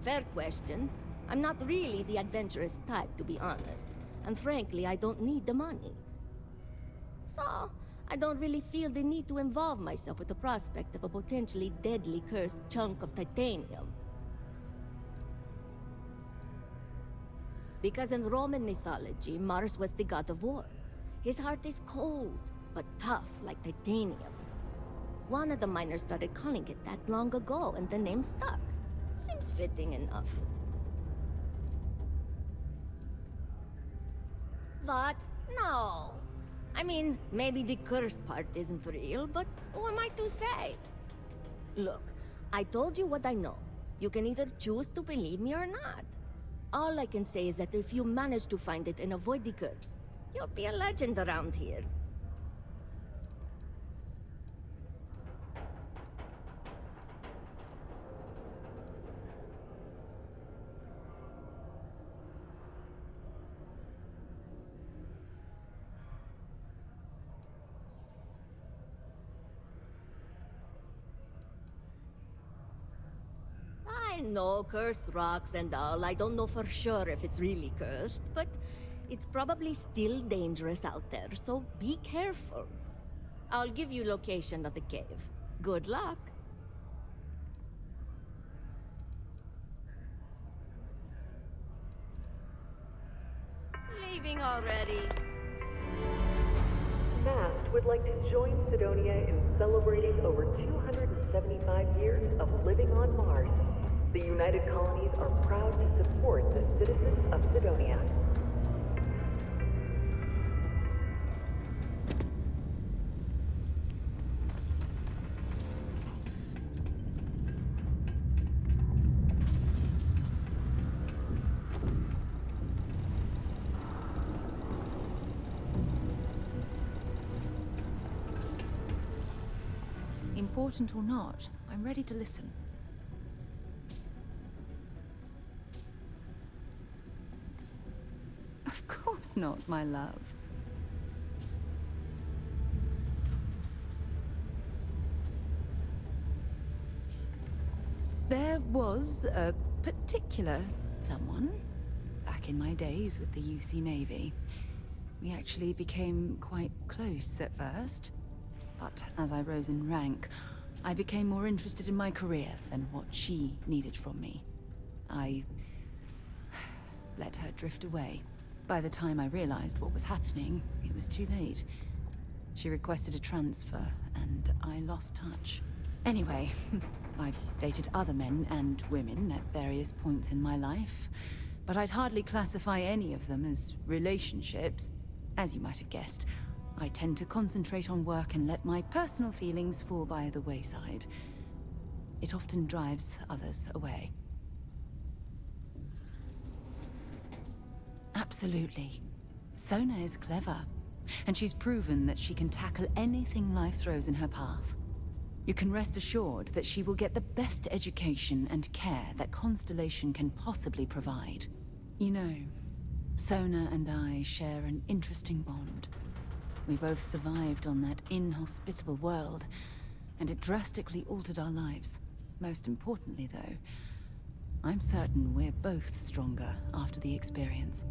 Fair question. I'm not really the adventurous type, to be honest. And frankly, I don't need the money. So, I don't really feel the need to involve myself with the prospect of a potentially deadly cursed chunk of titanium. Because in Roman mythology, Mars was the god of war. His heart is cold, but tough like titanium. One of the miners started calling it that long ago, and the name stuck. Seems fitting enough. What? No. I mean, maybe the cursed part isn't real, but who am I to say? Look, I told you what I know. You can either choose to believe me or not. All I can say is that if you manage to find it and avoid the curse, you'll be a legend around here. I know, cursed rocks and all. I don't know for sure if it's really cursed, but it's probably still dangerous out there, so be careful. I'll give you location of the cave. Good luck. Leaving already. Mast would like to join Cydonia in celebrating over 275 years of living on Mars. The United Colonies are proud to support the citizens of Cydonia. Important or not, I'm ready to listen. Of course not, my love. There was a particular someone back in my days with the UC Navy. We actually became quite close at first, but as I rose in rank, I became more interested in my career than what she needed from me. I let her drift away. By the time I realized what was happening, it was too late. She requested a transfer, and I lost touch. Anyway, I've dated other men and women at various points in my life, but I'd hardly classify any of them as relationships. As you might have guessed, I tend to concentrate on work and let my personal feelings fall by the wayside. It often drives others away. Absolutely. Sona is clever, and she's proven that she can tackle anything life throws in her path. You can rest assured that she will get the best education and care that Constellation can possibly provide. You know, Sona and I share an interesting bond. We both survived on that inhospitable world, and it drastically altered our lives. Most importantly, though, I'm certain we're both stronger after the experience.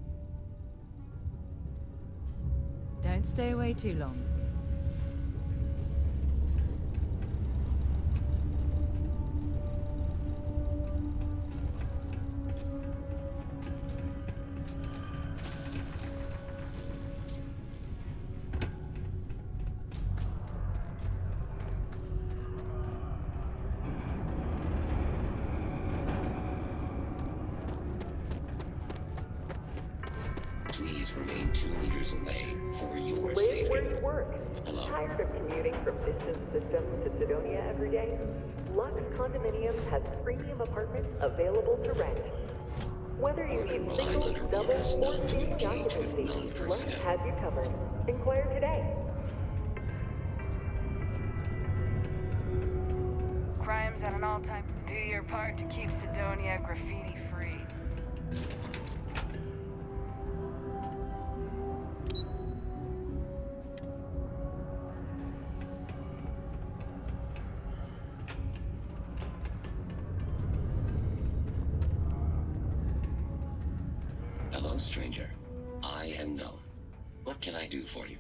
Don't stay away too long. Please remain 2 meters away for your Live safety. where you work. Hello? Tired of commuting from distant systems to Cydonia every day? Lux Condominiums has premium apartments available to rent. Whether you need single, double, or family occupancy, Lux has you covered. Inquire today. Crime's at an all-time. Do your part to keep Cydonia graffiti-free. Hello, stranger. I am known. What can I do for you?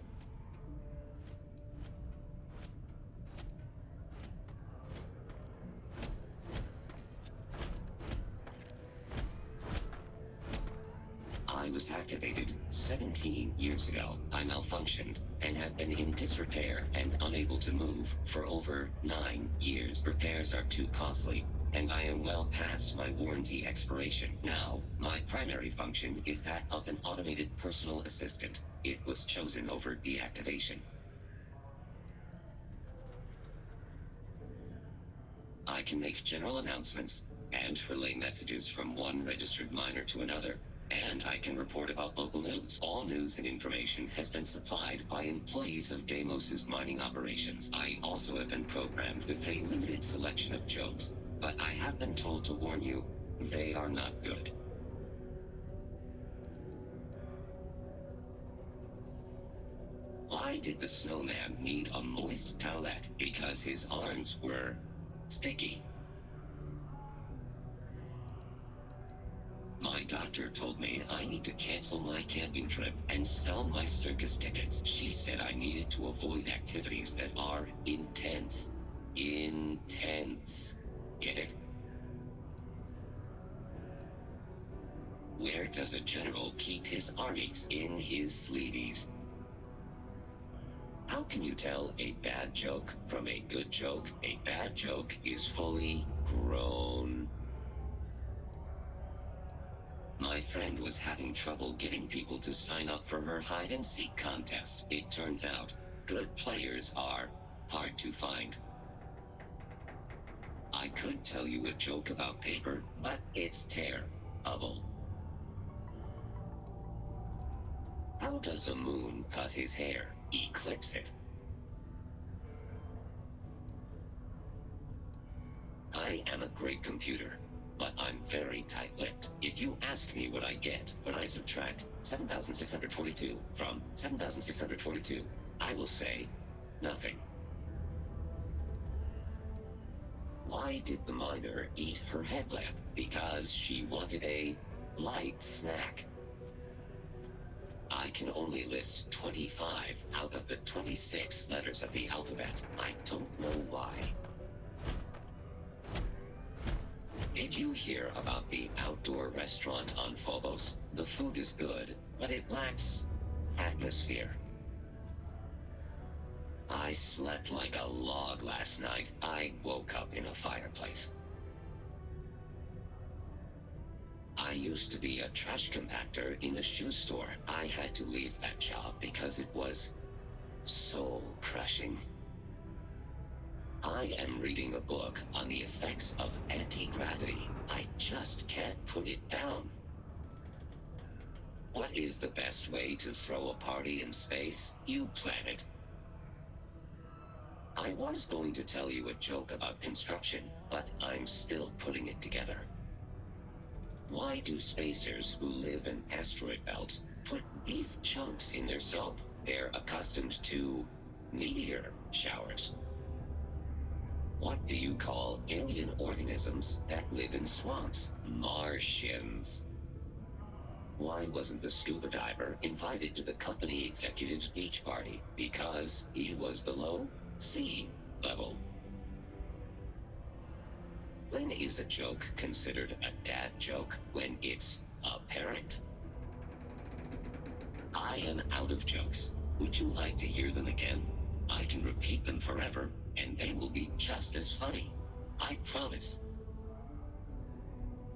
I was activated 17 years ago. I malfunctioned and have been in disrepair and unable to move for over 9 years. Repairs are too costly, and I am well past my warranty expiration. Now, my primary function is that of an automated personal assistant. It was chosen over deactivation. I can make general announcements and relay messages from one registered miner to another. And I can report about local news. All news and information has been supplied by employees of Deimos's mining operations. I also have been programmed with a limited selection of jokes, but I have been told to warn you, they are not good. Why did the snowman need a moist towelette? Because his arms were sticky. My doctor told me I need to cancel my camping trip and sell my circus tickets. She said I needed to avoid activities that are intense. Intense. Get it? Where does a general keep his armies? In his sleeveys. How can you tell a bad joke from a good joke? A bad joke is fully grown. My friend was having trouble getting people to sign up for her hide-and-seek contest. It turns out, good players are hard to find. I could tell you a joke about paper, but it's terrible. How does a moon cut his hair? Eclipse it. I am a great computer, but I'm very tight-lipped. If you ask me what I get when I subtract 7,642 from 7,642, I will say nothing. Why did the miner eat her headlamp? Because she wanted a light snack. I can only list 25 out of the 26 letters of the alphabet. I don't know why. Did you hear about the outdoor restaurant on Phobos? The food is good, but it lacks atmosphere. I slept like a log last night. I woke up in a fireplace. I used to be a trash compactor in a shoe store. I had to leave that job because it was soul-crushing. I am reading a book on the effects of anti-gravity. I just can't put it down. What is the best way to throw a party in space? You plan it. I was going to tell you a joke about construction, but I'm still putting it together. Why do spacers who live in asteroid belts put beef chunks in their soap? They're accustomed to meteor showers. What do you call alien organisms that live in swamps? Martians. Why wasn't the scuba diver invited to the company executive's beach party? Because he was below sea level. When is a joke considered a dad joke? When it's apparent? I am out of jokes. Would you like to hear them again? I can repeat them forever, and they will be just as funny. I promise.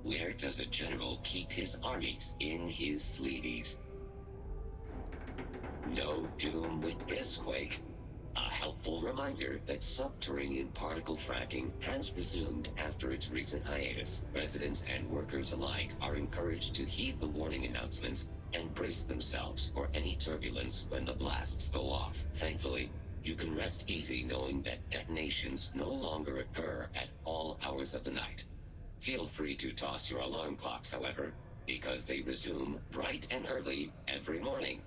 Where does a general keep his armies? In his sleeveys. No doom with this quake. A helpful reminder that subterranean particle fracking has resumed after its recent hiatus. Residents and workers alike are encouraged to heed the warning announcements and brace themselves for any turbulence when the blasts go off. Thankfully, you can rest easy knowing that detonations no longer occur at all hours of the night. Feel free to toss your alarm clocks, however, because they resume bright and early every morning.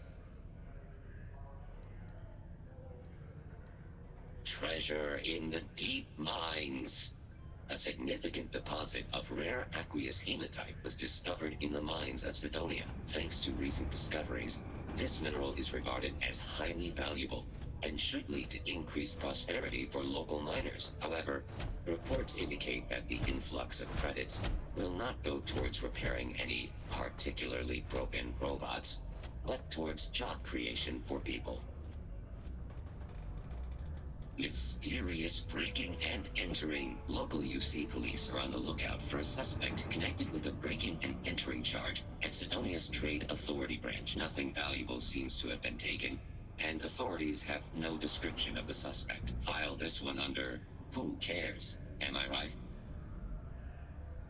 Treasure in the deep mines. A significant deposit of rare aqueous hematite was discovered in the mines of Cydonia. Thanks to recent discoveries, this mineral is regarded as highly valuable and should lead to increased prosperity for local miners. However, reports indicate that the influx of credits will not go towards repairing any particularly broken robots, but towards job creation for people. Mysterious breaking and entering. Local UC police are on the lookout for a suspect connected with a breaking and entering charge at Cydonia's Trade Authority branch. Nothing valuable seems to have been taken, and authorities have no description of the suspect. File this one under who cares, am I right?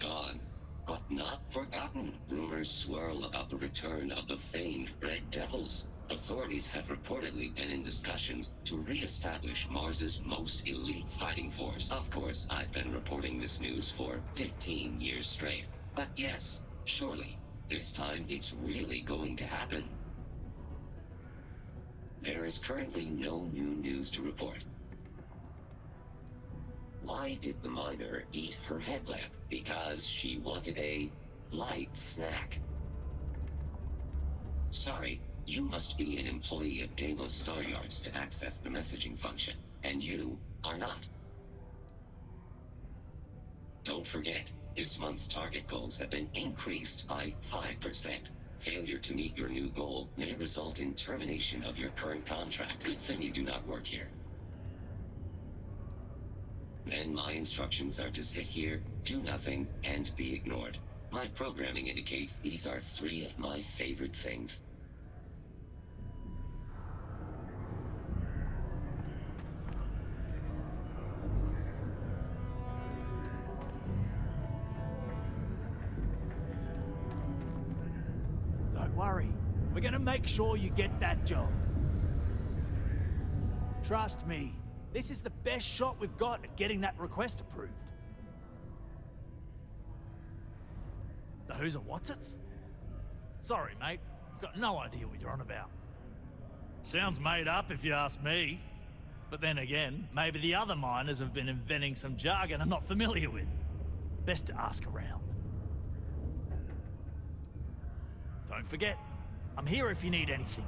Gone, but not forgotten. Rumors swirl about the return of the famed Red Devils. Authorities have reportedly been in discussions to re-establish Mars's most elite fighting force. Of course, I've been reporting this news for 15 years straight. But yes, surely, this time it's really going to happen. There is currently no new news to report. Why did the miner eat her headlamp? Because she wanted a light snack. Sorry, you must be an employee of Deimos Star Yards to access the messaging function, and you are not. Don't forget, this month's target goals have been increased by 5%. Failure to meet your new goal may result in termination of your current contract. Good thing you do not work here. Then my instructions are to sit here, do nothing, and be ignored. My programming indicates these are 3 of my favorite things. Don't worry. We're gonna make sure you get that job. Trust me, this is the best shot we've got at getting that request approved. The who's and what's it? Sorry, mate. I've got no idea what you're on about. Sounds made up if you ask me. But then again, maybe the other miners have been inventing some jargon I'm not familiar with. Best to ask around. Don't forget, I'm here if you need anything.